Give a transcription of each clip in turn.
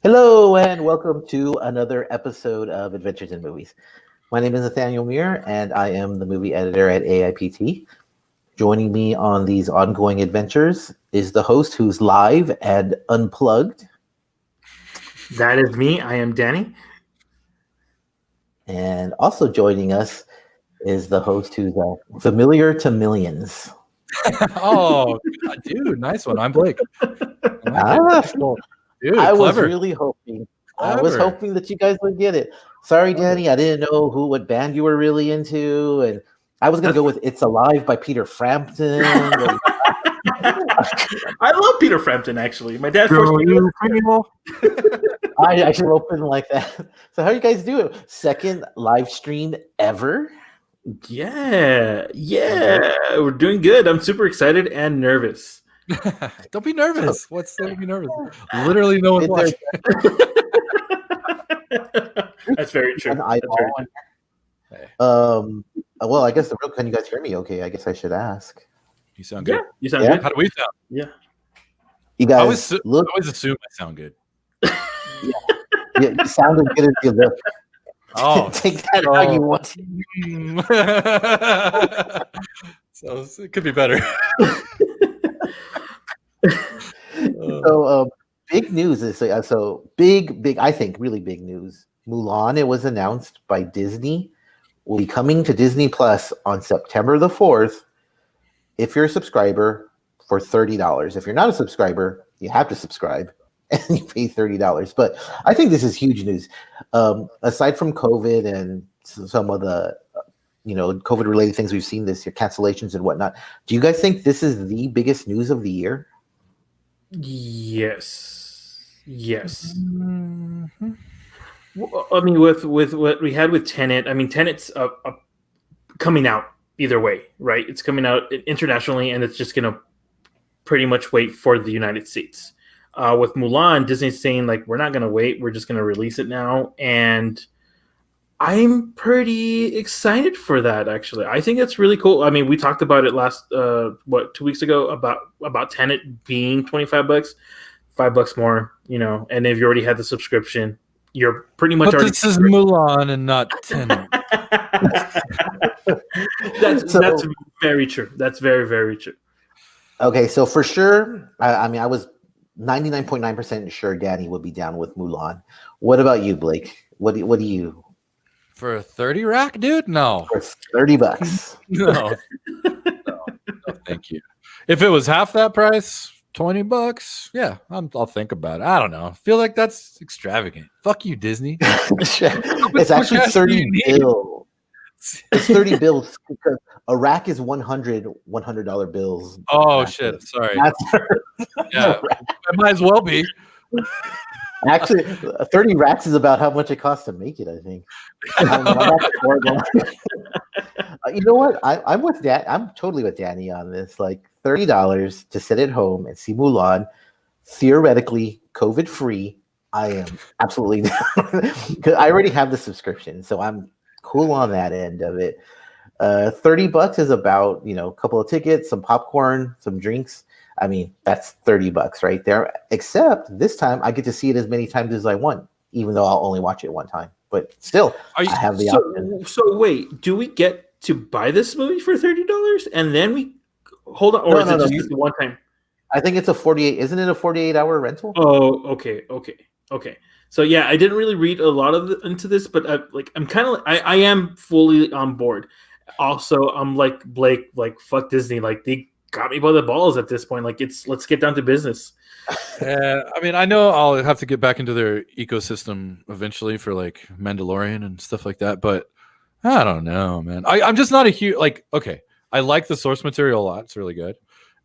Hello and welcome to another episode of Adventures in Movies. My name is Nathaniel and I am the movie editor at AIPT. Joining me on these ongoing adventures is the host who's live and unplugged. That is me. I am Danny. And also joining us is the host who's familiar to millions. Oh, dude, nice one. I'm Blake. Dude, I was really hoping. Clever. I was hoping that you guys would get it. Sorry, Danny, I didn't know what band you were really into, and I was gonna go with "It's Alive" by Peter Frampton. I love Peter Frampton. Actually, my dad forced me to. I actually opened like that. So how you guys doing? Second live stream ever? Yeah, we're doing good. I'm super excited and nervous. Don't be nervous. What's there to be nervous? Literally, no one's watching. That's very true. Well, I guess can you guys hear me? Okay, I guess I should ask. You sound good. Yeah, you sound good. How do we sound? Yeah. You guys I always assume I sound good. Yeah, you sound as good as you look. Oh, take that how you want. So it could be better. So big news is big. I think really big news. Mulan. It was announced by Disney. Will be coming to Disney Plus on September the 4th. If you're a subscriber, for $30. If you're not a subscriber, you have to subscribe and you pay $30. But I think this is huge news. Aside from COVID and some of the COVID related things we've seen this year, cancellations and whatnot. Do you guys think this is the biggest news of the year? Yes. Mm-hmm. I mean, with what we had with Tenet, Tenet's coming out either way, right? It's coming out internationally, and it's just going to pretty much wait for the United States. With Mulan, Disney's saying, like, we're not going to wait. We're just going to release it now. And I'm pretty excited for that, actually. I think it's really cool. I mean, we talked about it last, 2 weeks ago about Tenet being $25, $5 more, and if you already had the subscription, you're pretty much already. This is Mulan and not Tenet. That's very true. That's very, very true. Okay, so for sure, I was 99.9% sure Danny would be down with Mulan. What about you, Blake? What do you? For a 30 rack, dude? No. For $30. No, thank you. If it was half that price, $20, yeah, I'll think about it. I don't know. I feel like that's extravagant. Fuck you, Disney. It's actually 30 bills. It's 30 bills because a rack is $100 bills. Oh shit! Sorry. Yeah, it might as well be. Actually, 30 racks is about how much it costs to make it, I think. You know what? I'm with that. I'm totally with Danny on this. Like $30 to sit at home and see Mulan, theoretically COVID-free. I am absolutely because I already have the subscription, so I'm cool on that end of it. $30 is about a couple of tickets, some popcorn, some drinks. I mean, that's $30 right there. Except this time, I get to see it as many times as I want, even though I'll only watch it one time. But still, I have the option. So wait, do we get to buy this movie for $30 and then we hold on, or is it just one time? I think it's a 48. Isn't it a 48-hour rental? Oh, okay. So yeah, I didn't really read a lot into this, but I am fully on board. Also, I'm like Blake, like fuck Disney, like they got me by the balls at this point. Like let's get down to business. I mean, I know I'll have to get back into their ecosystem eventually for like Mandalorian and stuff like that, but I don't know, man. I'm just not a huge okay, I like the source material a lot. It's really good.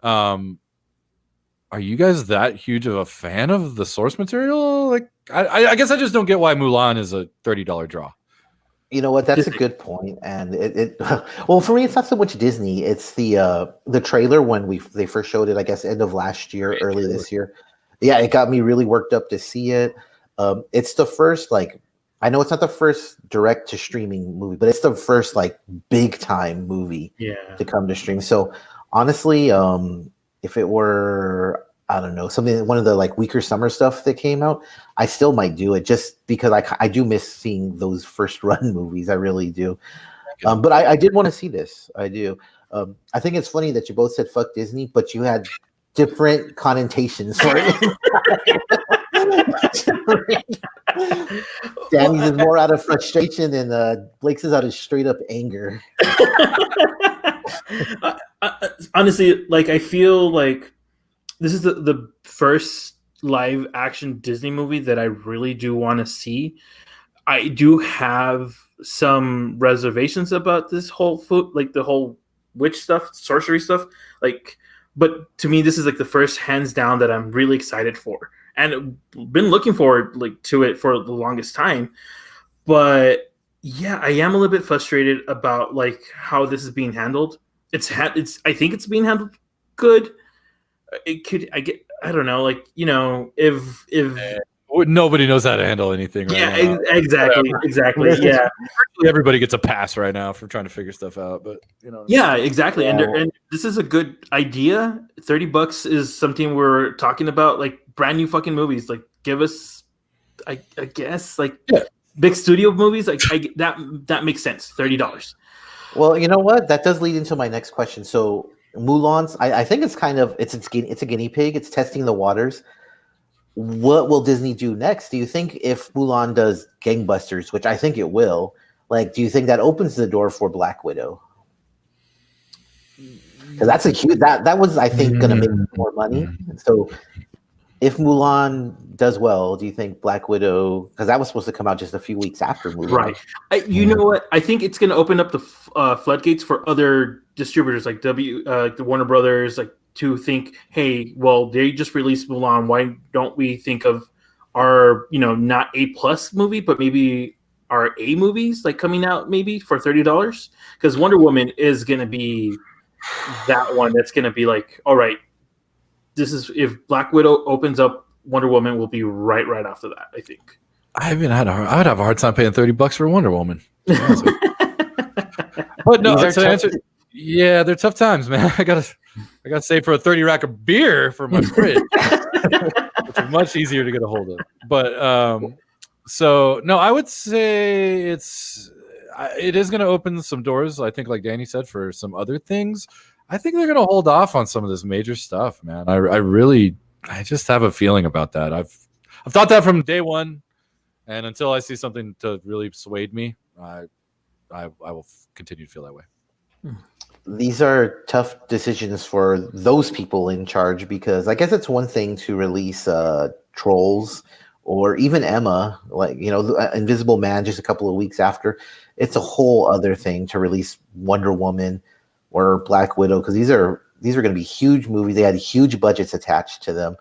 Are you guys that huge of a fan of the source material? Like, I guess I just don't get why Mulan is a $30 draw. You know what? That's Disney. A good point. And well, for me, it's not so much Disney. It's the trailer when they first showed it, I guess, end of last year, early this year. Yeah, it got me really worked up to see it. It's the first, I know it's not the first direct to streaming movie, but it's the first big time movie to come to stream. So honestly, if it were, I don't know, something, one of the like weaker summer stuff that came out, I still might do it just because I do miss seeing those first run movies. I really do. But I did want to see this. I do. I think it's funny that you both said fuck Disney, but you had different connotations for it. Danny's is more out of frustration, and Blake's is out of straight up anger. Honestly, like I feel like this is the first live action Disney movie that I really do want to see. I do have some reservations about this whole food, like the whole witch stuff, sorcery stuff. Like, but to me, this is like the first hands down that I'm really excited for, and been looking forward like to it for the longest time. But yeah, I am a little bit frustrated about like how this is being handled. I think it's being handled good. It could, I don't know, like, you know, if nobody knows how to handle anything right now. Exactly. Yeah. Everybody gets a pass right now for trying to figure stuff out, but you know. Yeah, exactly. And this is a good idea. $30 is something we're talking about, like brand new fucking movies. Like give us, I guess, like big studio movies. Like that makes sense. $30. Well, you know what? That does lead into my next question. So Mulan's, I think it's kind of it's a guinea pig. It's testing the waters. What will Disney do next? Do you think if Mulan does gangbusters, which I think it will, like, do you think that opens the door for Black Widow? Because that's a huge that was, I think, going to make more money. So if Mulan does well, do you think Black Widow? Because that was supposed to come out just a few weeks after Mulan, right? You know what? I think it's going to open up the floodgates for other distributors like the Warner Brothers, like, to think, hey, well, they just released Mulan. Why don't we think of our, you know, not A+ movie, but maybe our A movies like coming out maybe for $30? Because Wonder Woman is going to be that one that's going to be like, all right, this is, if Black Widow opens up, Wonder Woman will be right after that, I think. I would have a hard time paying $30 for Wonder Woman. But no, to answer, yeah, they're tough times, man. I gotta save for a 30 rack of beer for my fridge, which is much easier to get a hold of. But so no, I would say it is going to open some doors. I think, like Danny said, for some other things. I think they're going to hold off on some of this major stuff, man. I just have a feeling about that. I've thought that from day one, and until I see something to really sway me, I will continue to feel that way. These are tough decisions for those people in charge, because I guess it's one thing to release Trolls or even Emma, like, you know, Invisible Man just a couple of weeks after. It's a whole other thing to release Wonder Woman or Black Widow, because these are going to be huge movies. They had huge budgets attached to them.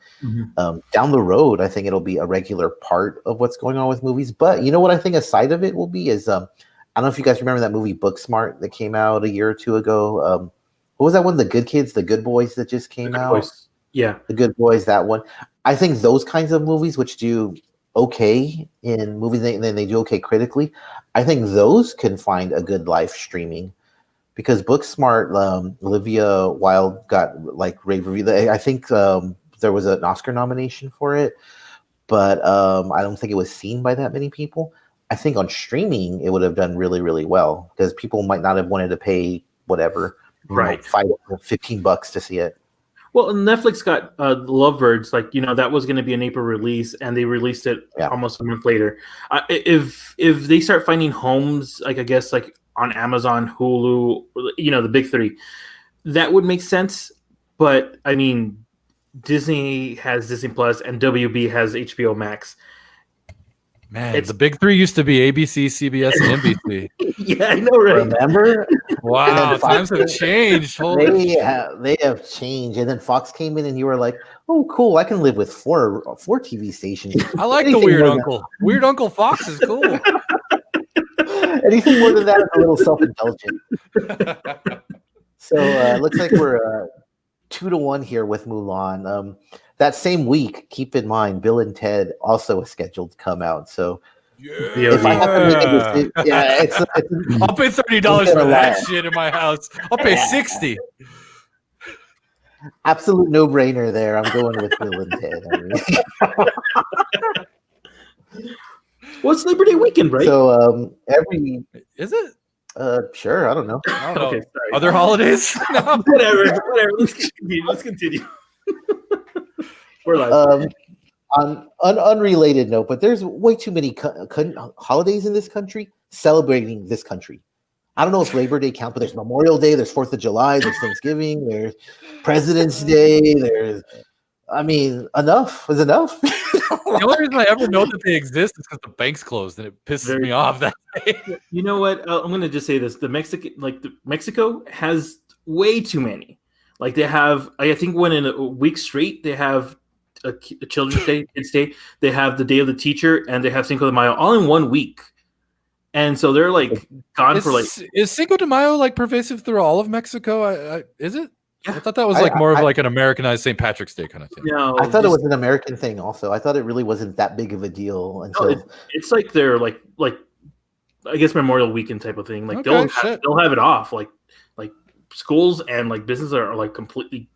Down the road, I think it'll be a regular part of what's going on with movies. But you know what I think a side of it will be is I don't know if you guys remember that movie Booksmart that came out a year or two ago. What was that one? The Good Kids, The Good Boys that just came out? Boys. Yeah. The Good Boys, that one. I think those kinds of movies, which do okay in movies, and then they do okay critically, I think those can find a good life streaming. Because Booksmart, Olivia Wilde got like rave review. I think there was an Oscar nomination for it, but I don't think it was seen by that many people. I think on streaming it would have done really, really well, because people might not have wanted to pay whatever, right, $15 to see it. Well, Netflix got Lovebirds, like, you know, that was going to be an April release, and they released it almost a month later. If they start finding homes, like I guess like on Amazon, Hulu, you know, the big three, that would make sense. But I mean, Disney has Disney Plus and WB has HBO Max. Man, the big three used to be ABC, CBS, and NBC. Yeah, I know, right? Remember? Wow, times have changed. They have changed. And then Fox came in, and you were like, "Oh, cool! I can live with four TV stations." I like the Weird Uncle. Weird Uncle Fox is cool. Anything more than that is a little self-indulgent. So it looks like we're 2-1 here with Mulan. That same week, keep in mind, Bill and Ted also is scheduled to come out. So if I have to make a decision, I'll pay $30 for that shit in my house. I'll pay $60. Absolute no-brainer there. I'm going with Bill and Ted. I mean. Well, it's Labor Day weekend, right? So every Is it? sure, I don't know. I don't know. Okay, sorry. Other holidays? No. Whatever. Let's continue. We're live. On an unrelated note, but there's way too many holidays in this country celebrating this country. I don't know if Labor Day counts, but there's Memorial Day, there's 4th of July, there's Thanksgiving, there's President's Day, enough is enough. The only reason I ever know that they exist is because the bank's closed, and it pisses me off that day. You know what? I'm going to just say this: Mexico has way too many. Like they have, I think, when in a week straight they have a Children's Day, Kids Day. They have the Day of the Teacher, and they have Cinco de Mayo all in 1 week. And so they're like gone for like. Is Cinco de Mayo like pervasive through all of Mexico? Is it? Yeah. I thought that was like more of like an Americanized St. Patrick's Day kind of thing. No, I thought it was an American thing. Also, I thought it really wasn't that big of a deal until it's like they're like I guess Memorial Weekend type of thing. Like Okay, they'll have it off. Like schools and like businesses are like completely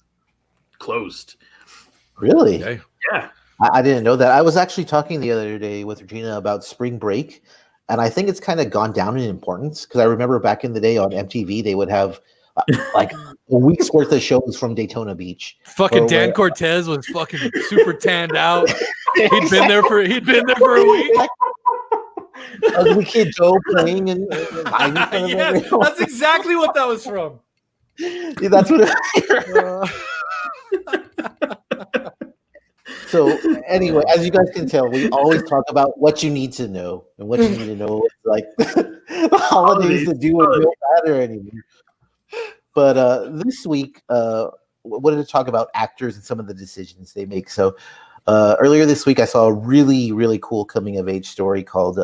closed. Really. Okay. Yeah. I didn't know that. I was actually talking the other day with Regina about spring break, and I think it's kind of gone down in importance because I remember back in the day on MTV they would have like a week's worth of shows from Daytona Beach. Fucking Dan Cortez was fucking super tanned out. He'd been there for a week. Ugly Kid Joe playing and yes, that's exactly what that was from. Yeah, that's what So anyway, as you guys can tell, we always talk about what you need to know, and what you need to know is like the holidays that do and don't matter anymore. But this week, wanted to talk about actors and some of the decisions they make. So earlier this week, I saw a really, really cool coming of age story called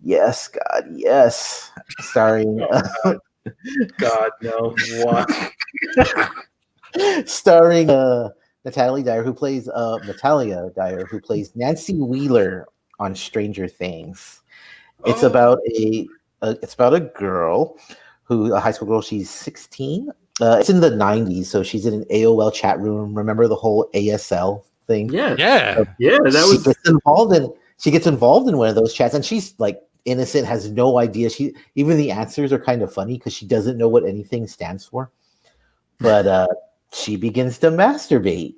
"Yes, God, Yes," starring God no, what? starring Natalia Dyer, who plays Nancy Wheeler on Stranger Things. It's about a girl a high school girl. She's 16. It's in the 90s, so she's in an AOL chat room. Remember the whole ASL thing? Yeah. She gets involved in one of those chats, and she's like innocent, has no idea. Even the answers are kind of funny because she doesn't know what anything stands for. But she begins to masturbate.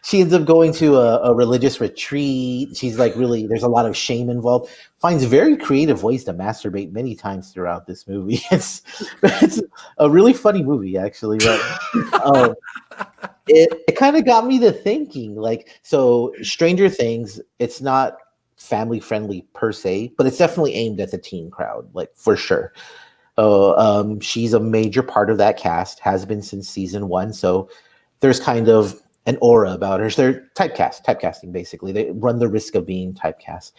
She ends up going to a religious retreat. She's like there's a lot of shame involved. Finds very creative ways to masturbate many times throughout this movie. It's a really funny movie, actually. But it kind of got me to thinking, so Stranger Things, it's not family friendly per se, but it's definitely aimed at the teen crowd, for sure. She's a major part of that cast, has been since season 1. So there's kind of an aura about her. They're typecasting, basically. They run the risk of being typecast.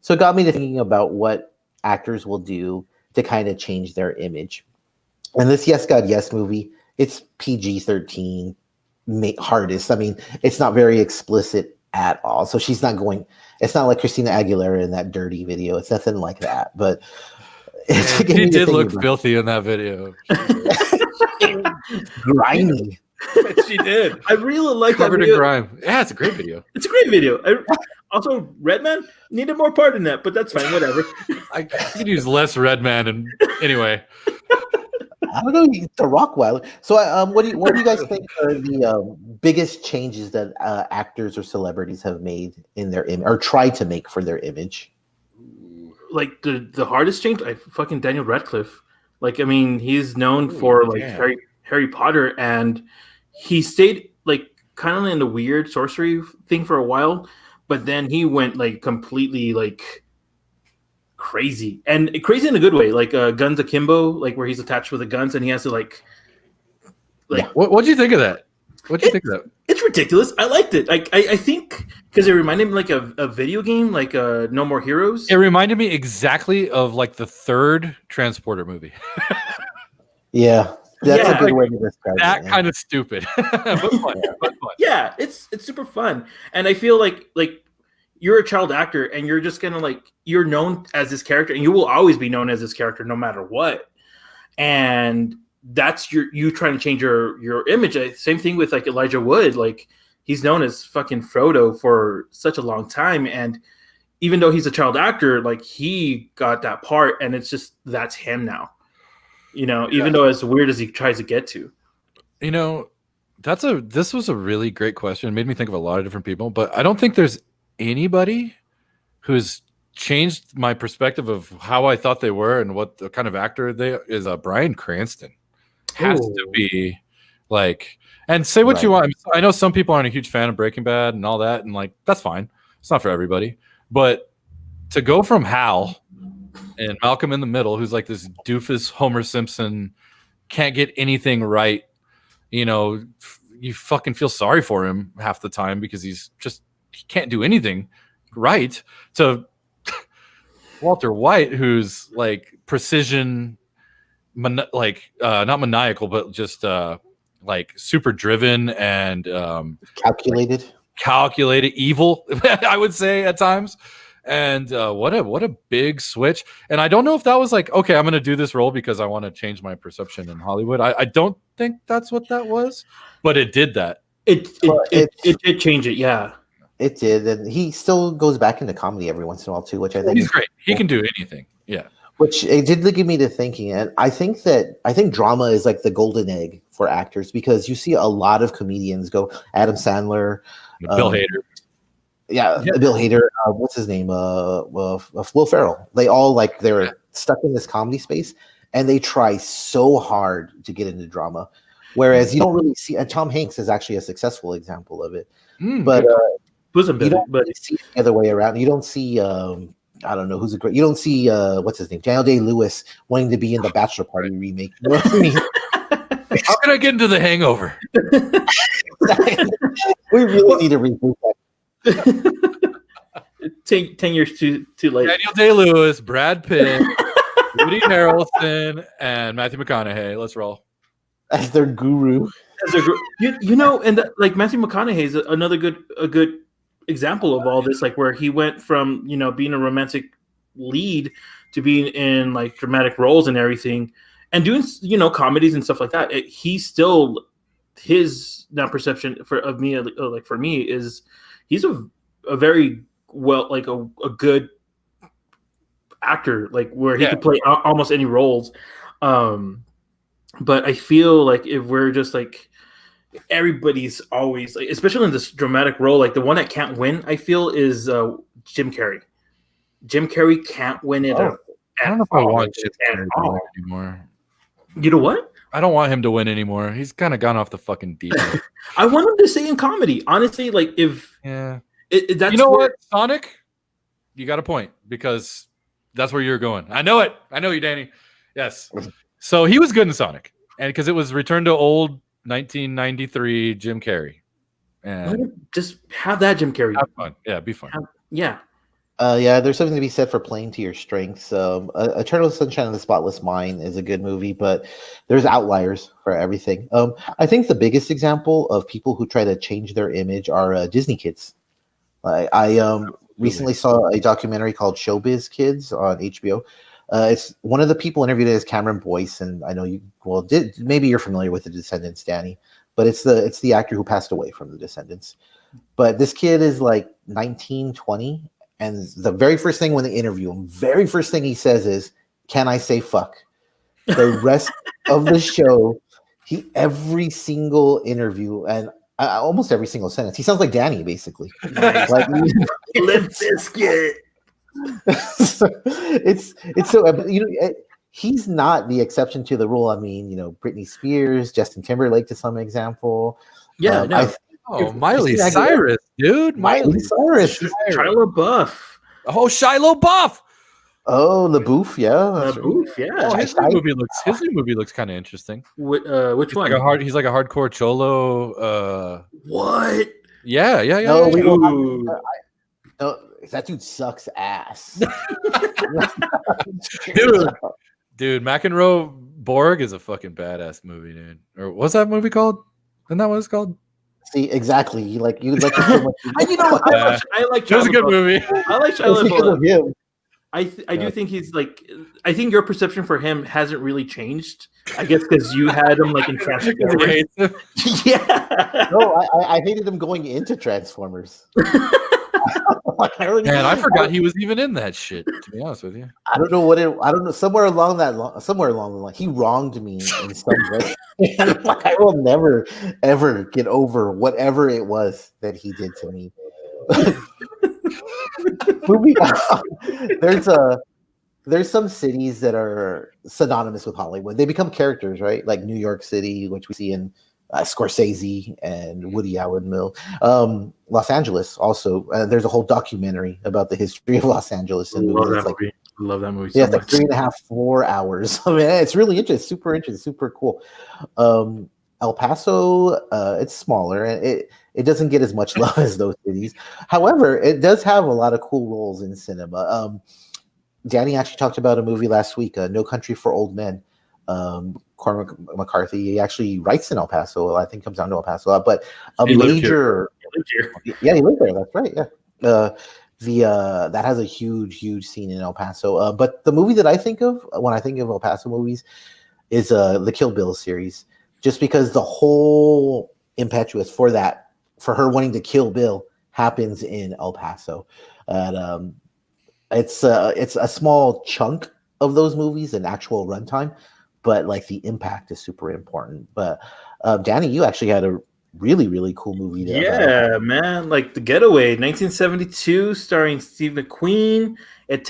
So it got me to thinking about what actors will do to kind of change their image. And this Yes, God, Yes movie, it's PG-13 hardest. I mean, it's not very explicit at all. So she's not it's not like Christina Aguilera in that Dirty video. It's nothing like that. But she did look filthy in that video. Grimy. She did. I really like Covered that in video. grime. Yeah, it's a great video. It's a great video. Also, Redman needed more part in that, but that's fine. Whatever. I could use less Redman, and anyway. I don't know. The Rockweiler. So, what do you guys think are the biggest changes that actors or celebrities have made in their image, or tried to make for their image? Like the hardest change, fucking Daniel Radcliffe. He's known for Harry Potter, and he stayed kind of in the weird sorcery thing for a while, but then he went completely crazy, and crazy in a good way, Guns Akimbo, where he's attached with the guns and he has to What'd you think of that? It's ridiculous. I liked it. I think because it reminded me of a video game, No More Heroes. It reminded me exactly of the third Transporter movie. Yeah, that's a good way to describe it. That kind of stupid, but fun. Yeah, it's super fun, and I feel like you're a child actor, and you're just gonna you're known as this character, and you will always be known as this character no matter what. And that's you trying to change your image. Same thing with like Elijah Wood. Like he's known as fucking Frodo for such a long time, and even though he's a child actor, like he got that part, and it's just that's him now. Even though as weird as he tries to get to. This was a really great question. It made me think of a lot of different people, but I don't think there's anybody who's changed my perspective of how I thought they were and what the kind of actor they is. Bryan Cranston has to be like, and say what you want. I know some people aren't a huge fan of Breaking Bad and all that, and like that's fine. It's not for everybody, but to go from Hal and Malcolm in the Middle, who's like this doofus Homer Simpson, can't get anything right. You fucking feel sorry for him half the time because he can't do anything right, to Walter White, who's like precision, not maniacal, but just like super driven and calculated evil, I would say at times. And what a big switch. And I don't know if that was like, okay, I'm going to do this role because I want to change my perception in Hollywood. I don't think that's what that was, but it did that. It did change it, yeah. It did, and he still goes back into comedy every once in a while too, which I think he's great. He can do anything, yeah. Which it did get me to thinking, and I think drama is like the golden egg for actors because you see a lot of comedians go. Adam Sandler, Bill Hader, Bill Hader. What's his name? Will Ferrell. They all they're stuck in this comedy space, and they try so hard to get into drama. Whereas you don't really see, and Tom Hanks is actually a successful example of it, but. You don't really see it the other way around. You don't see, I don't know who's a great. You don't see, what's his name, Daniel Day-Lewis wanting to be in the Bachelor Party remake. You know what I mean? How can I get into The Hangover? We really need to reboot that. 10 years too late. Daniel Day-Lewis, Brad Pitt, Woody Harrelson, and Matthew McConaughey. Let's roll as their guru. And like Matthew McConaughey is another good example of all this, like where he went from being a romantic lead to being in like dramatic roles and everything, and doing comedies and stuff like that. He still, his now perception of me, like for me, is he's a very well, like a good actor, like where he could play almost any roles. But I feel like if we're just like everybody's always like, especially in this dramatic role, like the one that can't win, I feel is Jim Carrey. Jim Carrey can't win it. I don't know if I want Jim Carrey to win anymore. You know what? I don't want him to win anymore. He's kind of gone off the fucking deep end. I want him to stay in comedy. Honestly, like if that's what, Sonic, you got a point because that's where you're going. I know it. I know you, Danny. Yes. So he was good in Sonic, and because it was return to old 1993 Jim Carrey, and just have that Jim Carrey. Have fun, be fun. There's something to be said for playing to your strengths. Eternal Sunshine of the Spotless Mind is a good movie, but there's outliers for everything. I think the biggest example of people who try to change their image are Disney kids. I recently saw a documentary called Showbiz Kids on HBO. It's one of the people interviewed is Cameron Boyce, and I know maybe you're familiar with The Descendants, Danny, but it's the actor who passed away from The Descendants. But this kid is like 19, 20, and the very first thing when they interview him, very first thing he says is, "Can I say fuck?" The rest of the show, every single interview and almost every single sentence, he sounds like Danny, basically. Like Limp Bizkit. it's so he's not the exception to the rule. I mean, Britney Spears, Justin Timberlake to some example. Miley Cyrus, dude. Miley Cyrus. Shia LaBeouf. Oh, Shia LaBeouf. Oh, LaBeouf, yeah. LaBeouf, yeah. Oh, his new movie looks kind of interesting. Which one? He's like a hardcore cholo. What? Yeah. No, that dude sucks ass. Dude, McEnroe Borg is a fucking badass movie, dude. Or what's that movie called? Isn't that what it's called? See, exactly. You like it so much. I like. It was a good movie. I like Shia LaBeouf. I do think he's like. I think your perception for him hasn't really changed. I guess because you had him like in Transformers. Yeah. No, I hated him going into Transformers. Man, I forgot he was even in that shit. To be honest with you, I don't know what it. I don't know. Somewhere along the line, he wronged me in some way. And like, I will never ever get over whatever it was that he did to me. Moving on, there's some cities that are synonymous with Hollywood. They become characters, right? Like New York City, which we see in Scorsese and Woody Allen Mill. Los Angeles also. There's a whole documentary about the history of Los Angeles. And Love that movie. So yeah, it's much. like 3.5, 4 hours. I mean, it's really interesting, super cool. El Paso, it's smaller and it doesn't get as much love as those cities. However, it does have a lot of cool roles in cinema. Danny actually talked about a movie last week, No Country for Old Men. Cormac McCarthy, he actually writes in El Paso. I think comes down to El Paso a lot, but He lived here. yeah, he lived there. That's right. Yeah. That has a huge scene in El Paso. But the movie that I think of when I think of El Paso movies is the Kill Bill series, just because the whole impetus for her wanting to kill Bill happens in El Paso, and it's a small chunk of those movies in actual runtime, but like the impact is super important. But Danny, you actually had a really cool movie there. Yeah, man, like The Getaway, 1972, starring Steve McQueen. It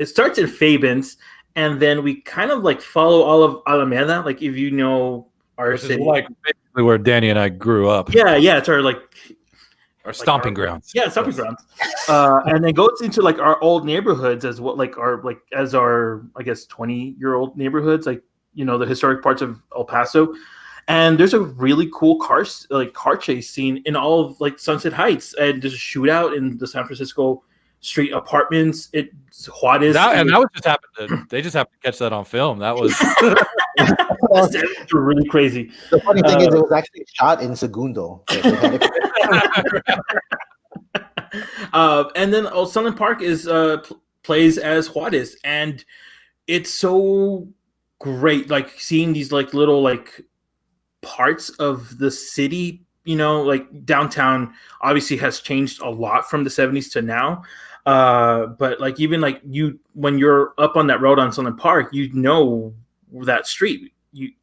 starts in Fabens, and then we kind of like follow all of Alameda, like if you know our which city. is like basically where Danny and I grew up. Yeah, it's our stomping grounds. Yeah, stomping grounds. And then goes into like our old neighborhoods as what as our I guess 20-year-old neighborhoods, like the historic parts of El Paso. And there's a really cool car chase scene in all of like Sunset Heights, and there's a shootout in the San Francisco street apartments. It's Juarez, and that was just happened. They just happened to catch that on film. That was really crazy. The funny thing is, it was actually shot in Segundo. And then Sunland Park is plays as Juarez, and it's so great, like seeing these like little like parts of the city. Like downtown obviously has changed a lot from the 70s to now. But like even like when you're up on that road on Sunland Park, that street.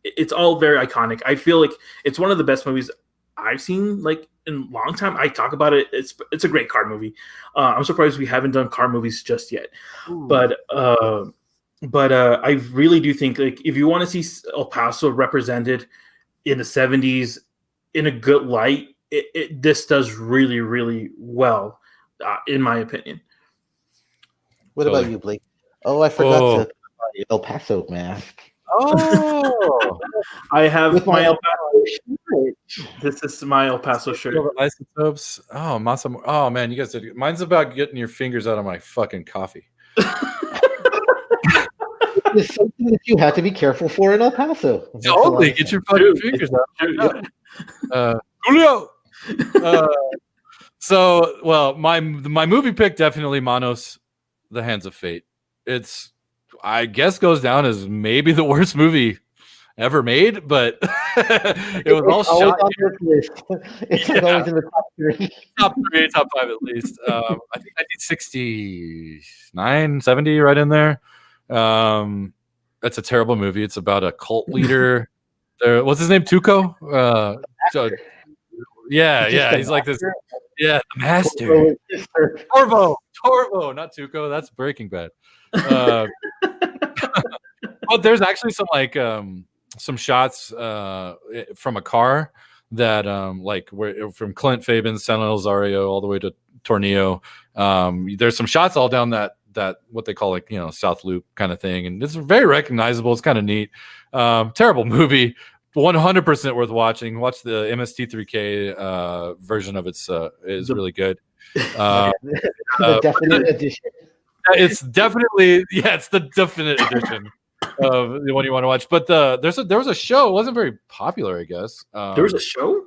It's all very iconic. I feel like it's one of the best movies I've seen like in a long time. I talk about it. It's a great car movie. I'm surprised we haven't done car movies just yet. Ooh. But I really do think like if you want to see El Paso represented in the 70s in a good light, this does really, really well, in my opinion. What about you, Blake? Oh, I forgot to El Paso mask. Oh, I have my El Paso shirt. This is my El Paso shirt. Isotopes. Oh, Masa. Oh man, you guys did. Mine's about getting your fingers out of my fucking coffee. It's something that you have to be careful for in El Paso. Totally, get your fucking fingers out. Julio. So, well, my movie pick definitely Manos, The Hands of Fate. It's, I guess, goes down as maybe the worst movie ever made, but it was all shot. It's always in the top 3. Top 3, top 5 at least. I think 1969, 70, right in there. That's a terrible movie. It's about a cult leader. What's his name? Tuco? Yeah. He's like this. Yeah, the master. Torvo, not Tuco. That's Breaking Bad. But there's actually some shots from a car that like where from Clint Fabin, San Elizario, all the way to Tornillo. There's some shots all down that what they call like South Loop kind of thing, and it's very recognizable. It's kind of neat. Terrible movie. 100% worth watching. Watch the MST3K version of it's is really good. The definite edition. It's definitely it's the definite edition of the one you want to watch. But there was a show. It wasn't very popular, I guess. There was a show.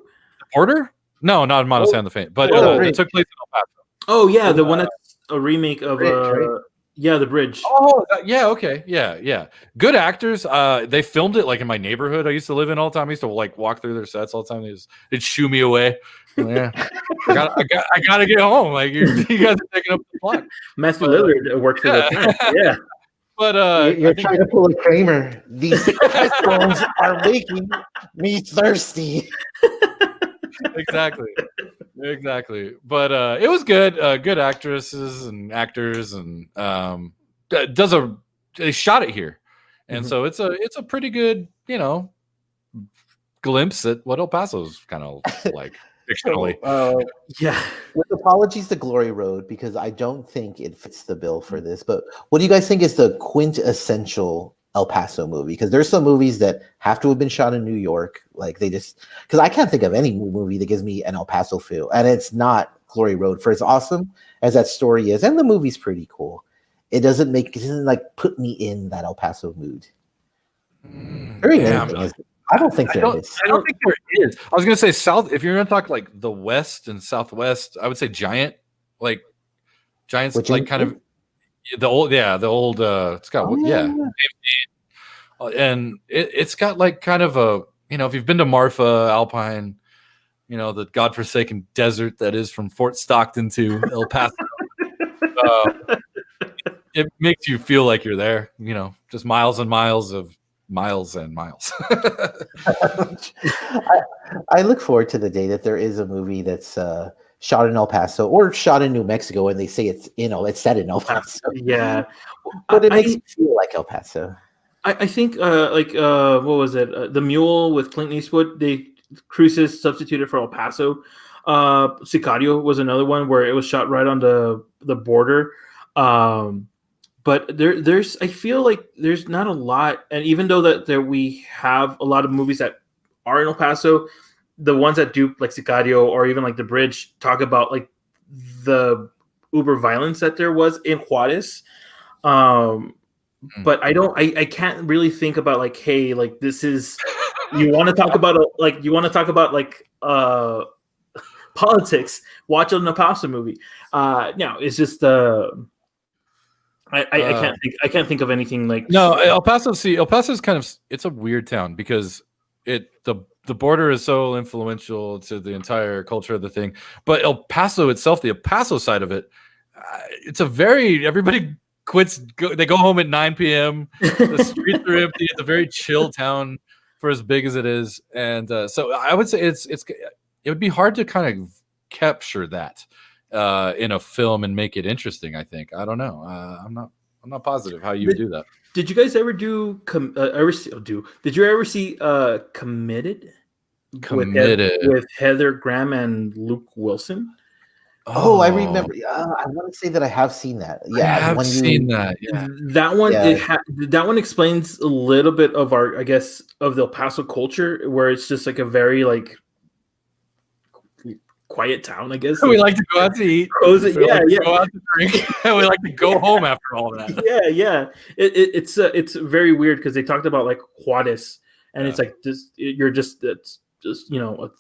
Porter? No, not in Montana the Faint, but it took place in El Paso. Oh yeah, the one that's a remake of Yeah, the bridge. Oh, yeah, okay, yeah. Good actors. They filmed it like in my neighborhood I used to live in all the time. I used to like walk through their sets all the time. They'd shoo me away. Yeah, I gotta get home. Like you guys are taking up the plot. Matthew Lillard worked for the time. Yeah. But You're trying to pull a Kramer. These headphones are making me thirsty. exactly. But it was good. Good actresses and actors, and they shot it here, and so it's a pretty good glimpse at what El Paso's kind of like fictionally. Yeah. With apologies to Glory Road, because I don't think it fits the bill for this. But what do you guys think is the quintessential El Paso movie? Because there's some movies that have to have been shot in New York, like because I can't think of any movie that gives me an El Paso feel, and it's not Glory Road. For as awesome as that story is, and the movie's pretty cool, it doesn't like put me in that El Paso mood. I don't think there is. I don't think there is. I was gonna say South. If you're gonna talk like the West and Southwest, I would say Giants, like kind of the old. It's got and it's got like kind of a if you've been to Marfa, Alpine, the godforsaken desert that is from Fort Stockton to El Paso. It makes you feel like you're there, just miles and miles of miles and miles. I look forward to the day that there is a movie that's shot in El Paso or shot in New Mexico, and they say it's set in El Paso. Yeah, but it makes me feel like El Paso. I think what was it? The Mule with Clint Eastwood. Cruises substituted for El Paso. Sicario was another one where it was shot right on the border. But there's I feel like there's not a lot, and even though that we have a lot of movies that are in El Paso, the ones that do like Sicario or even like The Bridge talk about like the uber violence that there was in Juarez. But I can't really think about like, hey, like this is you want to talk about politics, watch an El Paso movie. No, it's just I can't think of anything like El Paso. El Paso is kind of it's a weird town because the border is so influential to the entire culture of the thing. But El Paso itself, the El Paso side of it, it's everybody quits. They go home at 9 p.m. The streets are empty. It's a very chill town for as big as it is, and so I would say it would be hard to kind of capture that in a film and make it interesting. I think I don't know. I'm not positive how you would do that. Did you guys ever Did you ever see Committed? With Heather Graham and Luke Wilson? Oh, I remember. I want to say that I have seen that. Yeah, I have seen that. Yeah, that one. Yeah. That one explains a little bit of of the El Paso culture, where it's just like a very like quiet town, I guess. We like to go out to eat. Go out to drink. We like to go home after all that. Yeah. It's very weird because they talked about like Juarez, and it's like it's just a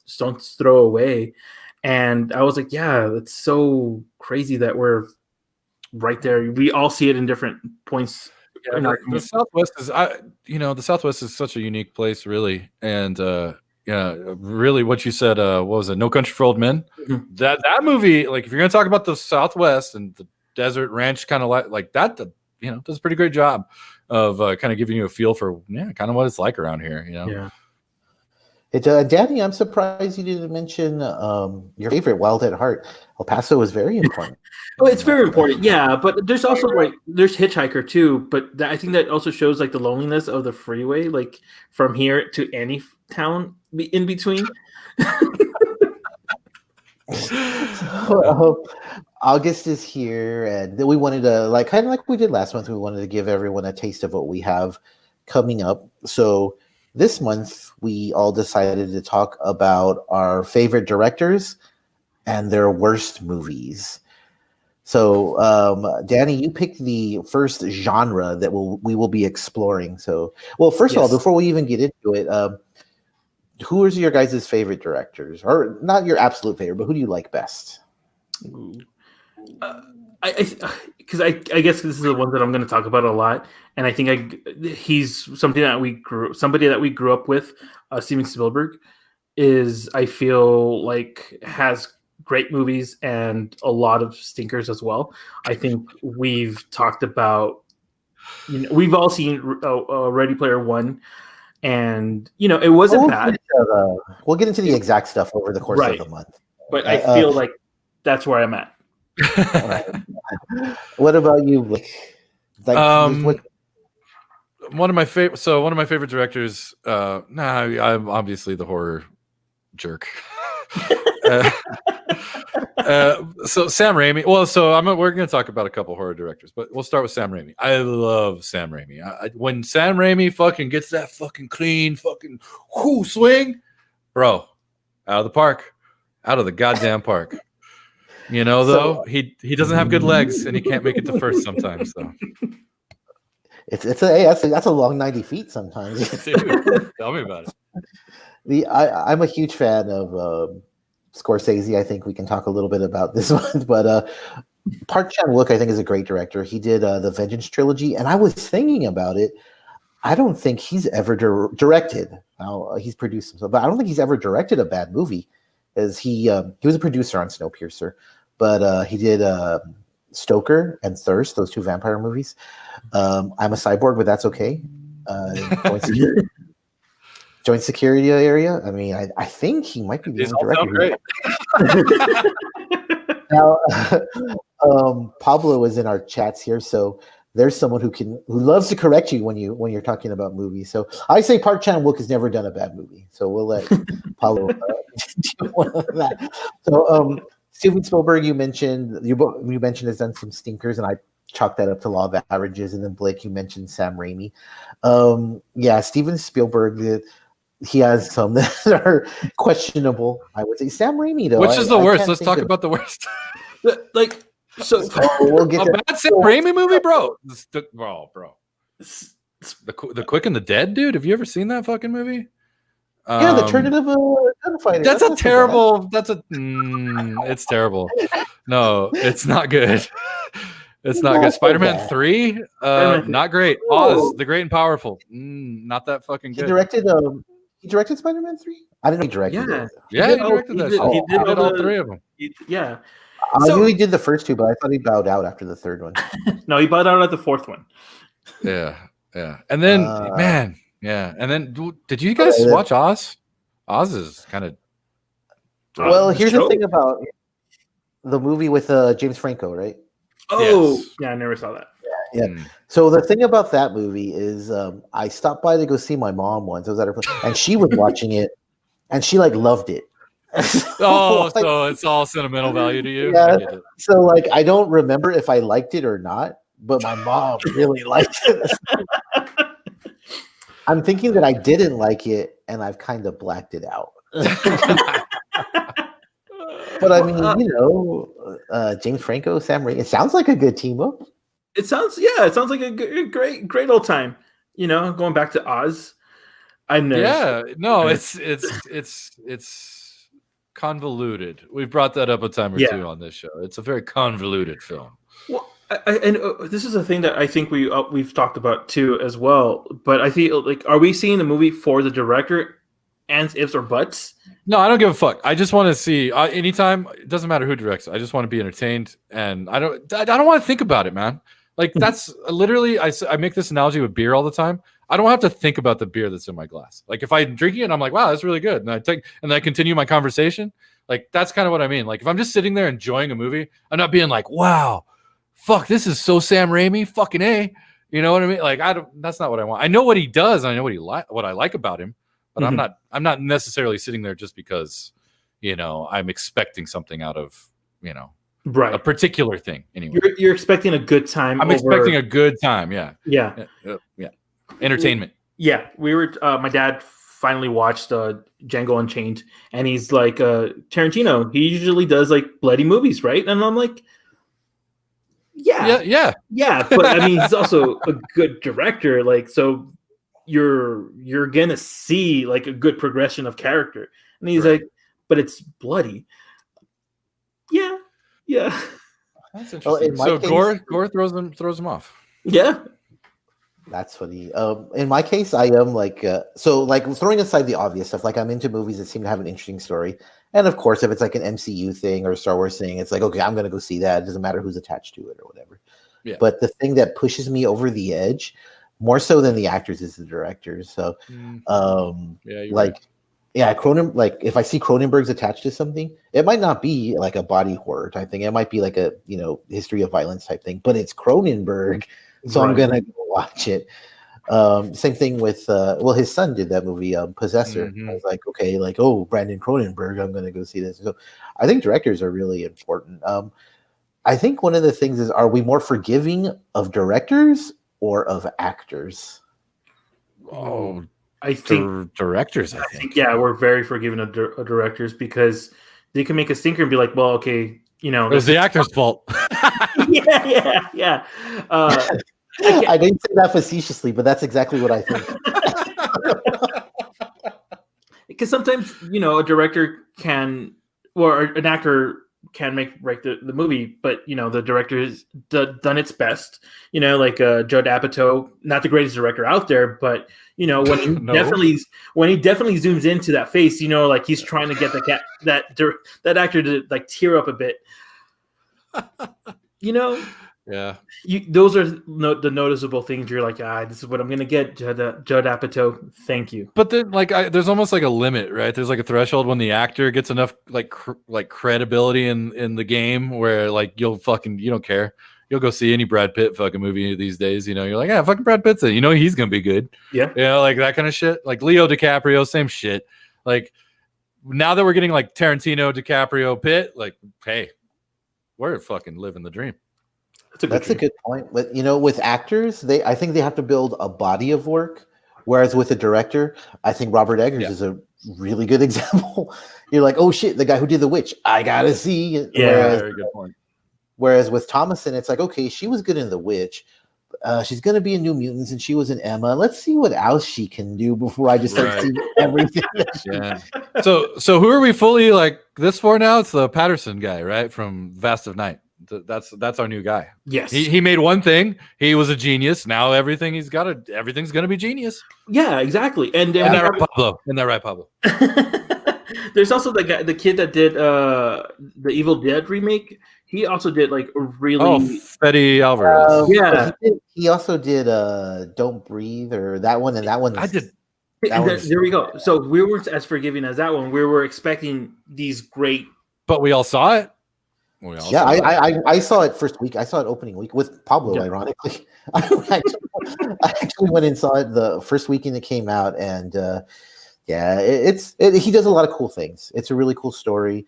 stone's throw away. And I was like, yeah, that's so crazy that we're right there. We all see it in different points. Yeah, the Southwest is, the Southwest is such a unique place, really. And really, what you said, what was it? No Country for Old Men. Mm-hmm. That movie, like, if you're gonna talk about the Southwest and the desert ranch kind of like that, does a pretty great job of kind of giving you a feel for kind of what it's like around here. Yeah. Danny, I'm surprised you didn't mention your favorite, Wild at Heart. El Paso is very important. Oh, it's very important, yeah. But there's also there's Hitchhiker too. But I think that also shows like the loneliness of the freeway, like from here to any town in between. August is here, and we wanted to kind of like we did last month. We wanted to give everyone a taste of what we have coming up. So this month, we all decided to talk about our favorite directors and their worst movies. So, Danny, you picked the first genre that we will be exploring. So, well, first of all, before we even get into it, who is your guys' favorite directors? Or not your absolute favorite, but who do you like best? because I guess this is the one that I'm going to talk about a lot, and I think he's somebody that we grew up with. Steven Spielberg is, I feel like, has great movies and a lot of stinkers as well. I think we've talked about, we've all seen Ready Player One, and it wasn't bad. We'll get into the exact stuff over the course of the month. But I feel like that's where I'm at. Right. What about you? One of my favorite directors. I'm obviously the horror jerk. So Sam Raimi. Well, we're going to talk about a couple horror directors, but we'll start with Sam Raimi. I love Sam Raimi. When Sam Raimi fucking gets that fucking clean fucking swing, bro, out of the park, out of the goddamn park. Though he doesn't have good legs and he can't make it to first sometimes. So that's a long 90 feet sometimes. Dude, tell me about it. I'm a huge fan of Scorsese. I think we can talk a little bit about this one, but Park Chan-wook I think is a great director. He did the Vengeance trilogy, and I was thinking about it. I don't think he's ever directed. Now he's produced some stuff, but I don't think he's ever directed a bad movie. As he was a producer on Snowpiercer, but he did Stoker and Thirst, those two vampire movies. I'm a Cyborg, but that's okay. Joint Security Area. I mean, I think he might be the only director. Now, Pablo is in our chats here, so there's someone who loves to correct you when you're talking about movies. So I say Park Chan-wook has never done a bad movie. So we'll let Pablo do one of that. So Steven Spielberg, you mentioned has done some stinkers, and I chalked that up to law of averages. And then Blake, you mentioned Sam Raimi. Steven Spielberg, he has some that are questionable. I would say Sam Raimi, though. Which is the worst? Let's talk about the worst. We'll get a bad Sam Raimi movie, bro. Bro. The Quick and the Dead, dude. Have you ever seen that fucking movie? The Turn of a Gunfighter. That's a terrible. It's terrible. No, it's not good. It's not good. Spider-Man 3, not great. Oz, the Great and Powerful, not that fucking good. He directed Spider-Man 3. I didn't know he directed it. Yeah, he directed that. He did all three of them. Yeah. I knew he did the first two, but I thought he bowed out after the third one. No, he bowed out at the fourth one. Yeah. And then, And then, did you guys watch Oz? Oz is kind of. Well, here's the thing about the movie with James Franco, right? Oh, yes. Yeah, I never saw that. Yeah. So the thing about that movie is, I stopped by to go see my mom once. I was at her place, and she was watching it, and she loved it. So it's all sentimental value to you. Yeah. So I don't remember if I liked it or not, but my mom really liked it. I'm thinking that I didn't like it, and I've kind of blacked it out. But I mean, James Franco, Sam Raimi, it sounds like a good team up. It sounds like a great old time. Going back to Oz. It's convoluted. We've brought that up a time or two on this show. It's a very convoluted film. Well, this is a thing that I think we've talked about too as well. But I feel are we seeing the movie for the director and ifs or buts? No, I don't give a fuck. I just want to see anytime. It doesn't matter who directs. I just want to be entertained, and I don't want to think about it, man. That's literally. I make this analogy with beer all the time. I don't have to think about the beer that's in my glass. If I'm drinking it, and I'm like, wow, that's really good, and I continue my conversation. That's kind of what I mean. If I'm just sitting there enjoying a movie, I'm not being like, wow, fuck, this is so Sam Raimi, fucking A. You know what I mean? That's not what I want. I know what he does. I know what I like about him. But I'm not necessarily sitting there just because, I'm expecting something out of, a particular thing. Anyway, you're expecting a good time. I'm expecting a good time. Yeah. Entertainment. Yeah, we were. My dad finally watched Django Unchained, and he's like, Tarantino. He usually does bloody movies, right? And I'm like, yeah. But I mean, he's also a good director. So. You're gonna see a good progression of character, and he's like, but it's bloody. Yeah. That's Well, interesting. in my So case, Gore throws them off. Yeah. that's funny. In my case, I am like so like throwing aside the obvious stuff. Like I'm into movies that seem to have an interesting story, and of course, if it's like an MCU thing or a Star Wars thing, it's like okay, I'm gonna go see that. It doesn't matter who's attached to it or whatever. Yeah. But the thing that pushes me over the edge, more so than the actors, is the directors. So, Yeah, you're like. right. Yeah, like if I see Cronenberg's attached to something, it might not be like a body horror type thing. It might be like a history of violence type thing, but it's Cronenberg, so I'm Right. gonna go watch it. Same thing with his son did that movie, Possessor. I was like, okay, like Brandon Cronenberg, I'm gonna go see this. So I think directors are really important. I think one of the things is, are we more forgiving of directors or of actors? Oh, I think directors. I think. yeah, we're very forgiving of directors because they can make a stinker and be like, well, okay, It was the actor's fault. yeah. I didn't say that facetiously, but that's exactly what I think. Because sometimes a director can, or an actor can write the movie, but the director has done its best. Like Judd Apatow, not the greatest director out there, but when he when he definitely zooms into that face, like he's trying to get that actor to like tear up a bit. Yeah. Those are the noticeable things. You're like, this is what I'm gonna get, Judd Apatow. Thank you. But then, there's almost like a limit, right? There's like a threshold when the actor gets enough like credibility in the game where like you don't care. You'll go see any Brad Pitt fucking movie these days. You're like, yeah, fucking Brad Pitt's it. He's gonna be good. Yeah. Like that kind of shit. Like Leo DiCaprio, same shit. Like now that we're getting like Tarantino, DiCaprio, Pitt, like, hey, we're fucking living the dream. That's a good point. But with actors, I think they have to build a body of work. Whereas with a director, I think Robert Eggers is a really good example. You're like, oh shit, the guy who did The Witch, I gotta see. Yeah, very good point. Whereas with Thomason, it's like, okay, she was good in The Witch. She's gonna be in New Mutants, and she was in Emma. Let's see what else she can do before I just start seeing everything. Yeah. So who are we fully like this for now? It's the Patterson guy, right, from Vast of Night. That's our new guy. Yes. He made one thing. He was a genius. Now everything's gonna be genius. Yeah, exactly. And then Isn't that right, Pablo? There's also the kid that did the Evil Dead remake. He also did like a really Fede Alvarez. yeah. He also did Don't Breathe, or that one, and that one. I did. There we go. So we weren't as forgiving as that one. We were expecting these great, but we all saw it. I saw it first week. I saw it opening week with Pablo. Ironically, I actually went and saw it the first weekend it came out, and he does a lot of cool things. It's a really cool story.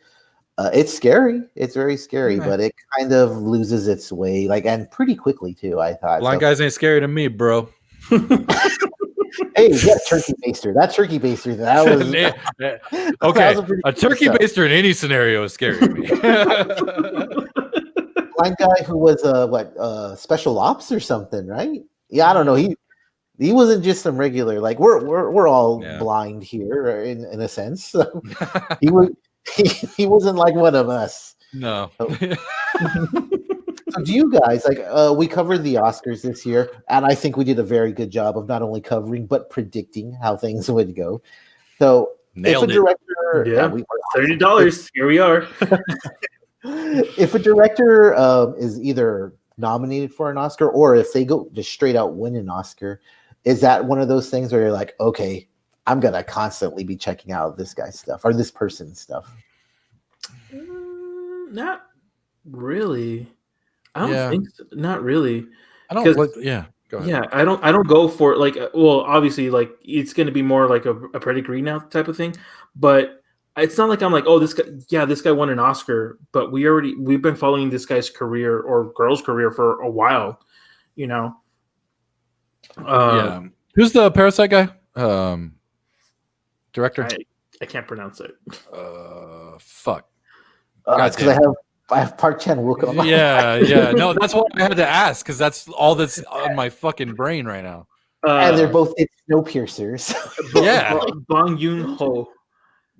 It's scary. It's very scary, but it kind of loses its way, and pretty quickly too. I thought blind guys ain't scary to me, bro. Hey, turkey baster. That turkey baster. That was okay. That was a turkey baster in any scenario is scary to me. Blind guy who was special ops or something, right? Yeah, I don't know. He wasn't just some regular. Like we're all blind here in a sense. So he wasn't like one of us. No. So do you guys we covered the Oscars this year, and I think we did a very good job of not only covering but predicting how things would go. So nailed if a director, $30, here we are. If a director is either nominated for an Oscar, or if they go just straight out win an Oscar, is that one of those things where you're like, okay, I'm gonna constantly be checking out this guy's stuff or this person's stuff? Not really. I don't think so. Not really. I don't. Go ahead. Yeah, I don't go for obviously it's going to be more like a pedigree now type of thing, but it's not like I'm like, oh, this guy won an Oscar, but we've been following this guy's career or girl's career for a while, Who's the Parasite guy? Director? I can't pronounce it. Fuck. Because I have Park Chan-wook on my No, that's what I had to ask, because that's all that's on my fucking brain right now. And they're both Snowpiercers. Bong Joon-ho.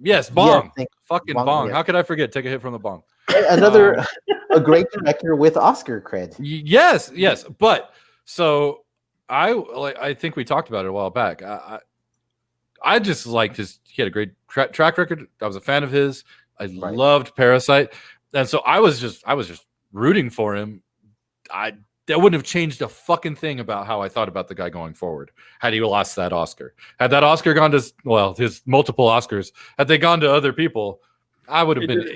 Yes, Bong. Yeah, Fucking Bong, Bong. yeah. How could I forget? Take a hit from the Bong. Another a great director with Oscar cred. Yes. But so I think we talked about it a while back. I just liked he had a great track record. I was a fan of his. I loved Parasite. And so I was just rooting for him. That wouldn't have changed a fucking thing about how I thought about the guy going forward had he lost that Oscar. Had that Oscar gone to, his multiple Oscars, had they gone to other people, I would have been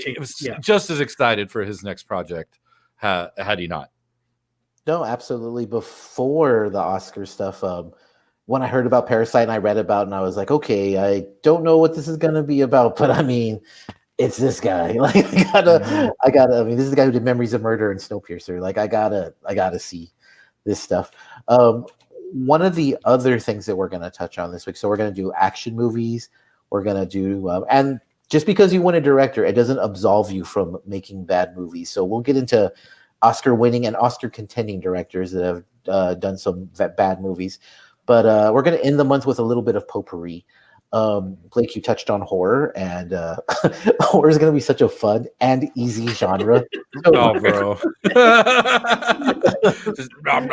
just as excited for his next project had he not. No, absolutely. Before the Oscar stuff, when I heard about Parasite and I read about it, and I was like, okay, I don't know what this is going to be about, but I mean, it's this guy. Like, I gotta. I mean, this is the guy who did Memories of Murder and Snowpiercer. Like, I gotta see this stuff. One of the other things that we're going to touch on this week, so we're going to do action movies. We're going to do, and just because you win a director, it doesn't absolve you from making bad movies. So we'll get into Oscar-winning and Oscar-contending directors that have done some bad movies. But we're going to end the month with a little bit of potpourri. Blake, you touched on horror, and horror is going to be such a fun and easy genre. Oh, bro. Just rom.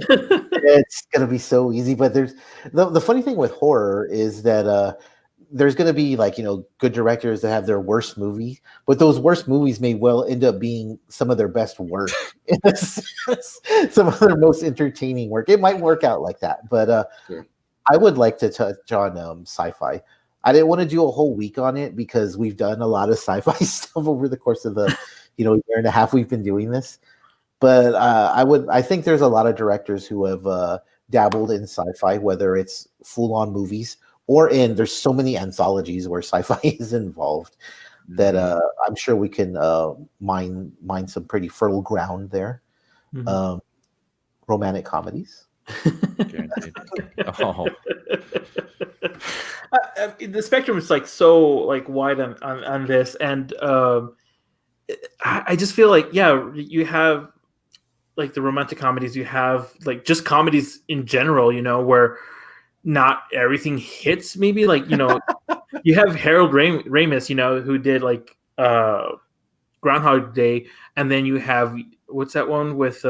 It's going to be so easy. But there's the funny thing with horror is that there's going to be good directors that have their worst movie, but those worst movies may well end up being some of their best work. Some of their most entertaining work. It might work out like that, but sure. I would like to touch on sci-fi. I didn't want to do a whole week on it because we've done a lot of sci-fi stuff over the course of the year and a half we've been doing this. But I think there's a lot of directors who have dabbled in sci-fi, whether it's full-on movies or there's so many anthologies where sci-fi is involved that I'm sure we can mine some pretty fertile ground there. Mm-hmm. Romantic comedies. Oh. The spectrum is so wide on this, and I just feel like you have the romantic comedies, you have just comedies in general, where not everything hits. Maybe you have Harold Ramis, who did Groundhog Day, and then you have what's that one with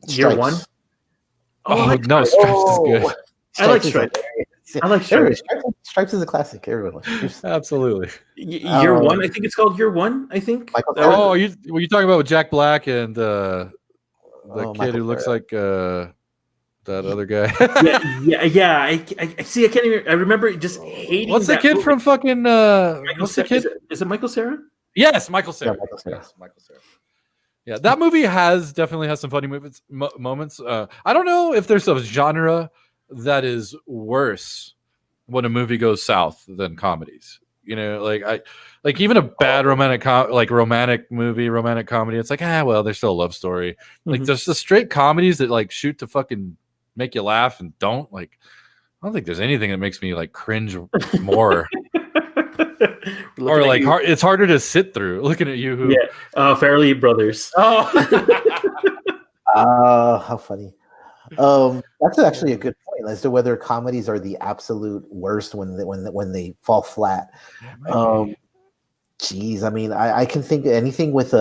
Year One? No, Stripes is good. I like Stripes. Stripes is a classic. Everyone likes Stripes. Absolutely. Year One, I think it's called Year One. I think. Were you talking about with Jack Black and the kid who looks like that other guy? yeah. I see. I can't even. I remember just hating. What's the kid movie from fucking? What's the kid? Is it Michael Cera? Yes, Michael Cera. Yeah, Michael Cera. Yeah, that movie definitely has some funny moments. I don't know if there's a genre that is worse when a movie goes south than comedies. Even a bad romantic comedy. It's there's still a love story. Mm-hmm. There's the straight comedies that shoot to fucking make you laugh and don't. I don't think there's anything that makes me cringe more. Or it's harder to sit through looking at you. Fairly Brothers. Oh, how funny. That's actually a good point as to whether comedies are the absolute worst when they fall flat. Geez, I mean, I can think of anything with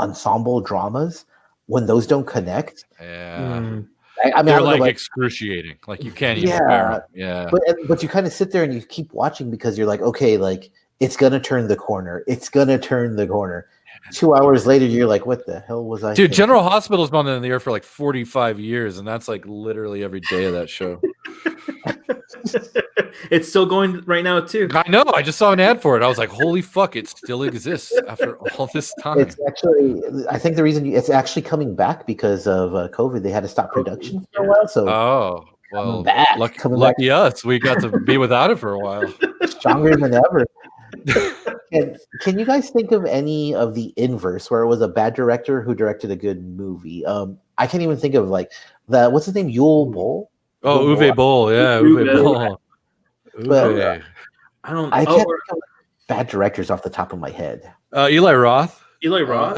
ensemble dramas when those don't connect. Yeah. I mean, they're excruciating. You can't even bear them. Yeah. But you kind of sit there and you keep watching because you're okay, it's gonna turn the corner. It's gonna turn the corner. 2 hours later, you're like, what the hell was I? Dude, thinking? General Hospital's been in the air for 45 years, and that's literally every day of that show. It's still going right now too. I know. I just saw an ad for it. I was like, holy fuck, it still exists after all this time. It's actually, I think the reason it's actually coming back because of COVID. They had to stop production for a while. So lucky us. We got to be without it for a while. Stronger than ever. Can you guys think of any of the inverse where it was a bad director who directed a good movie? I can't even think of what's his name? Yul Boll? Oh, Uwe Boll. Yeah, Uwe Boll. But I can't think of bad directors off the top of my head. Eli Roth. Eli Roth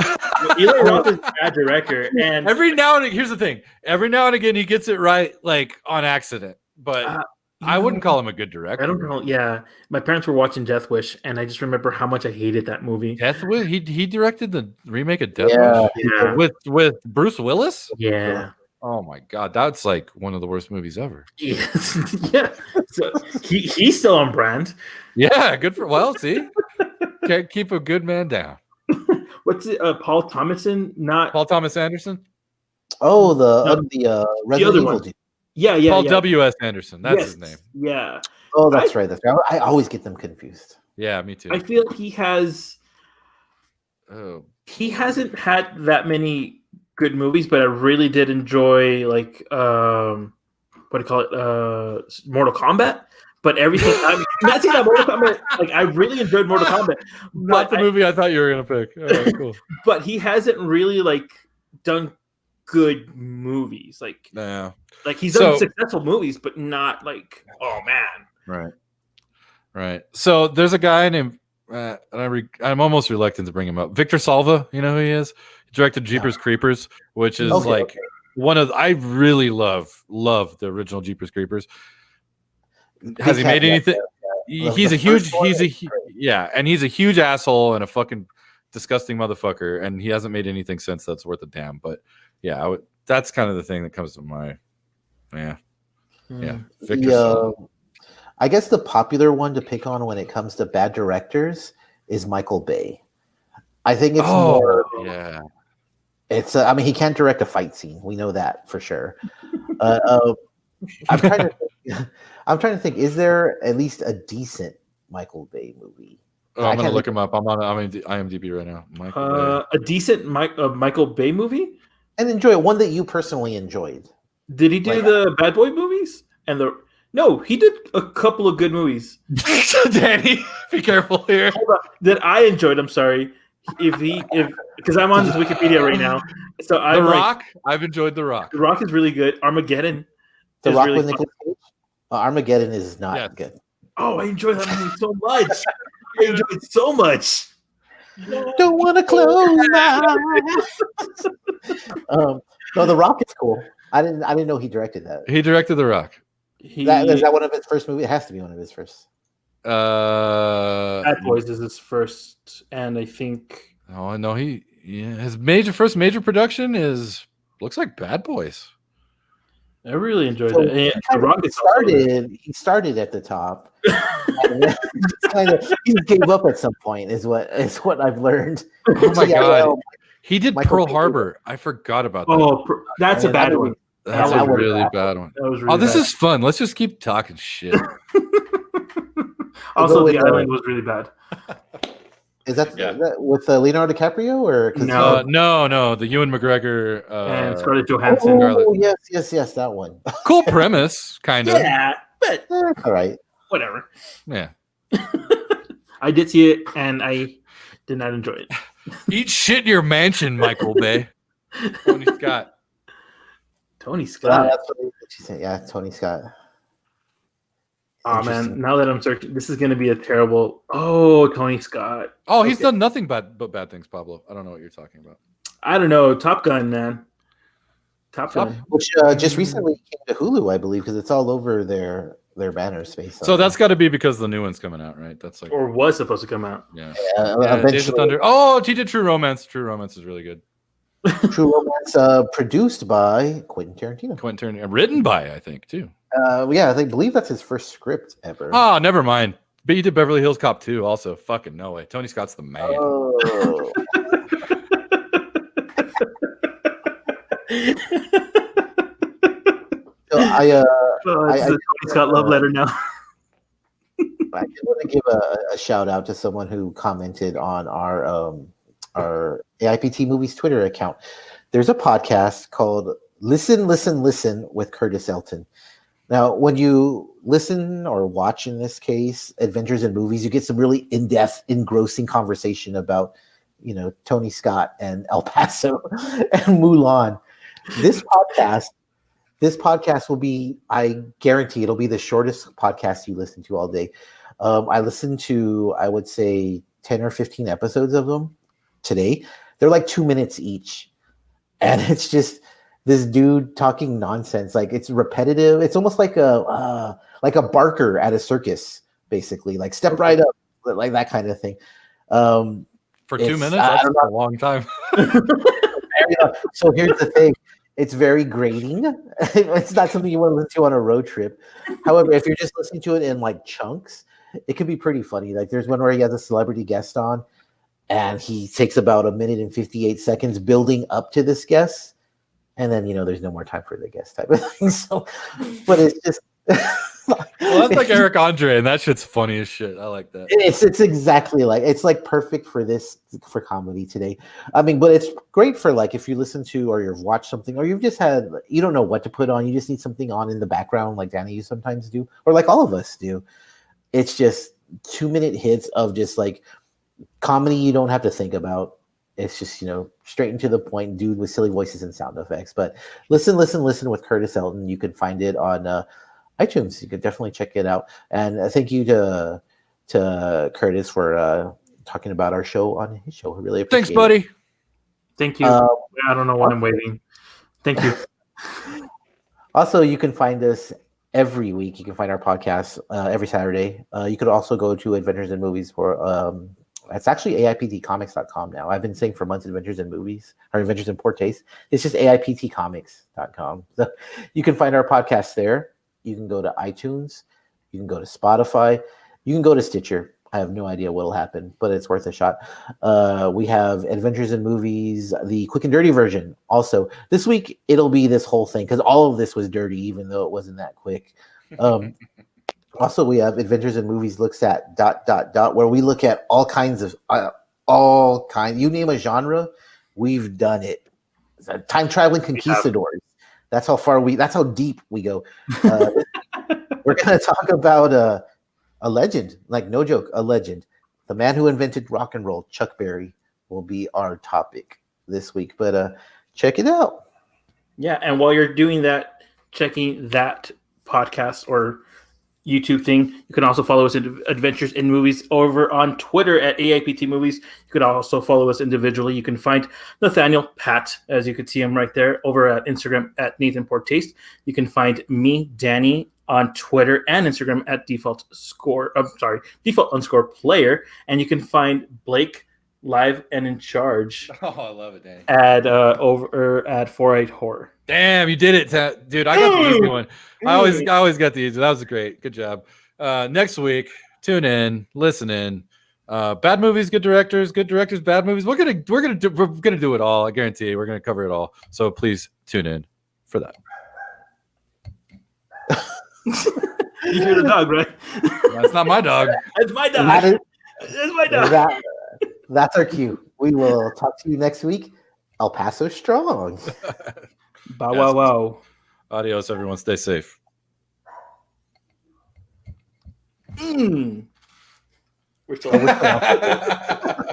is a bad director, and every now and again, here's the thing: every now and again, he gets it right, on accident. But I wouldn't call him a good director. I don't know. Yeah, my parents were watching Death Wish, and I just remember how much I hated that movie. Death Wish. He directed the remake of Death Yeah. Wish Yeah, with Bruce Willis. yeah, Oh my god, that's like one of the worst movies ever. yes, yeah. So he's still on brand. Yeah, good for. Well, see, can't keep a good man down. What's it? Paul Thomason? Not Paul Thomas Anderson. Oh, No, the Resident other Evil one. dude. Yeah, yeah, Paul yeah. W.S. Anderson. That's Yes, his name. Yeah. Oh, that's right. That's right. I always get them confused. Yeah, me too. I feel he hasn't had that many good movies, but I really did enjoy like what do you call it? Mortal Kombat. But everything I'm not saying that Mortal Kombat, like I really enjoyed Mortal Kombat. Not the movie I thought you were gonna pick. All right, cool. But he hasn't really like done good movies. Like Yeah. like he's done successful movies, but not like, oh man. Right. So there's a guy named and I'm almost reluctant to bring him up. Victor Salva, you know who he is? He directed Jeepers Creepers, which is one of I really love the original Jeepers Creepers. Has he made anything? He's a huge and he's a huge asshole and a fucking disgusting motherfucker, and he hasn't made anything since that's worth a damn. But yeah, that's kind of the thing that comes to my Victor Salva. I guess the popular one to pick on when it comes to bad directors is Michael Bay. I think it's more. Yeah. It's. I mean, he can't direct a fight scene. We know that for sure. I'm trying to think. Is there at least a decent Michael Bay movie? I'm gonna look him up. I'm on IMDb right now. A decent Michael Bay movie, and enjoy it. One that you personally enjoyed. Did he do the Bad Boy movies and the? No, he did a couple of good movies. Danny, be careful here. Hold on. That I enjoyed. I'm sorry. Because I'm on his Wikipedia right now. So The Rock. I've enjoyed The Rock. The Rock is really good. Armageddon. The Rock with Nicolas Cage? Armageddon is not good. Oh, I enjoy that movie so much. I enjoyed it so much. Don't want to close my eyes. No, The Rock is cool. I didn't know he directed that. He directed The Rock. Is that one of his first movies? It has to be one of his first. Bad Boys is his first, and I think. Oh no, his first major production looks like Bad Boys. I really enjoyed it. The Rock he started at the top. He gave up at some point. Is what I've learned. Oh my god, he did Pearl Harbor. I forgot about that. Oh, that's a bad one. That's a really bad one. This is fun. Let's just keep talking shit. Also, The Island was really bad. Is that with Leonardo DiCaprio or no, the Ewan McGregor and Scarlett Johansson? Oh yes, that one. Cool premise, kind of. Yeah, but all right, whatever. Yeah, I did see it and I did not enjoy it. Eat shit in your mansion, Michael Bay. Tony Scott. That's what she said. Yeah, Tony Scott. Oh man, now that I'm searching, this is going to be a terrible. Oh, Tony Scott. Oh, he's done nothing but bad things, Pablo. I don't know what you're talking about. I don't know. Top Gun, man. Top Gun, which just recently came to Hulu, I believe, because it's all over their banner space. So that's got to be because the new one's coming out, right? That's like or was supposed to come out. Yeah. Days of Thunder. Oh, he did True Romance. True Romance is really good. True Romance, produced by Quentin Tarantino. Written by, I think, too. Yeah, I believe that's his first script ever. Oh, never mind. But he did Beverly Hills Cop 2 also. Fucking no way. Tony Scott's the man. Oh. So it's a Tony Scott love letter now. I did want to give a shout out to someone who commented on our AIPT Movies Twitter account. There's a podcast called Listen with Curtis Elton. Now, when you listen or watch, in this case, Adventures in Movies, you get some really in-depth, engrossing conversation about, Tony Scott and El Paso and Mulan. This podcast will be, I guarantee it'll be the shortest podcast you listen to all day. I listened to, I would say, 10 or 15 episodes of them today. They're like 2 minutes each. And it's just, this dude talking nonsense. Like it's repetitive. It's almost like a barker at a circus, basically. Like step right up, like that kind of thing. For 2 minutes, that's a long time. So here's the thing. It's very grating. It's not something you want to listen to on a road trip. However, if you're just listening to it in like chunks, it can be pretty funny. Like there's one where he has a celebrity guest on, and he takes about 1 minute and 58 seconds building up to this guest, and then there's no more time for the guest type of thing. So, but it's just well, that's like Eric Andre, and that shit's funny as shit. I like that. It's exactly like it's like perfect for comedy today. I mean, but it's great for like if you listen to or you've watched something or you've just you don't know what to put on, you just need something on in the background, like Danny you sometimes do, or like all of us do. It's just 2-minute hits of just like comedy you don't have to think about. It's just straight into the point, dude with silly voices and sound effects. But listen with Curtis Elton. You can find it on iTunes. You could definitely check it out. And thank you to Curtis for talking about our show on his show. I really appreciate Thanks, buddy. Thank you. I don't know why I'm waiting. Thank you. Also, you can find us every week. You can find our podcast every Saturday. You could also go to Adventures in Movies for it's actually AIPTcomics.com now. I've been saying for months Adventures in Movies or Adventures in Poor Taste. It's just AIPTcomics.com. So you can find our podcast there. You can go to iTunes. You can go to Spotify. You can go to Stitcher. I have no idea what will happen, but it's worth a shot. We have Adventures in Movies, the quick and dirty version. Also, this week, it'll be this whole thing because all of this was dirty, even though it wasn't that quick. Also, we have Adventures in Movies looks at ... where we look at all kinds of you name a genre, we've done it. Time traveling conquistadors. That's how deep we go. We're going to talk about a legend, like no joke, a legend. The man who invented rock and roll, Chuck Berry, will be our topic this week. But check it out. Yeah, and while you're doing that, checking that podcast or YouTube thing, you can also follow us at Adventures in Movies over on Twitter at AIPT Movies. You could also follow us individually. You can find Nathaniel, Pat, as you can see him right there, over at Instagram at Nathan Poor Taste. You can find me, Danny, on Twitter and Instagram at default _ player. And you can find Blake live and in charge. Oh, I love it, Danny. Over at 48 Horror. Damn, you did it, dude. I got the easy one. I always got the easy. That was great. Good job. Next week, tune in, listen in. Bad movies, good directors, bad movies. We're gonna do it all. I guarantee you, we're gonna cover it all. So please tune in for that. You hear the dog, right? That's not my dog. It's my dog. That's my dog. That's our cue. We will talk to you next week. El Paso Strong. Bow wow wow. Adios, everyone. Stay safe. We're still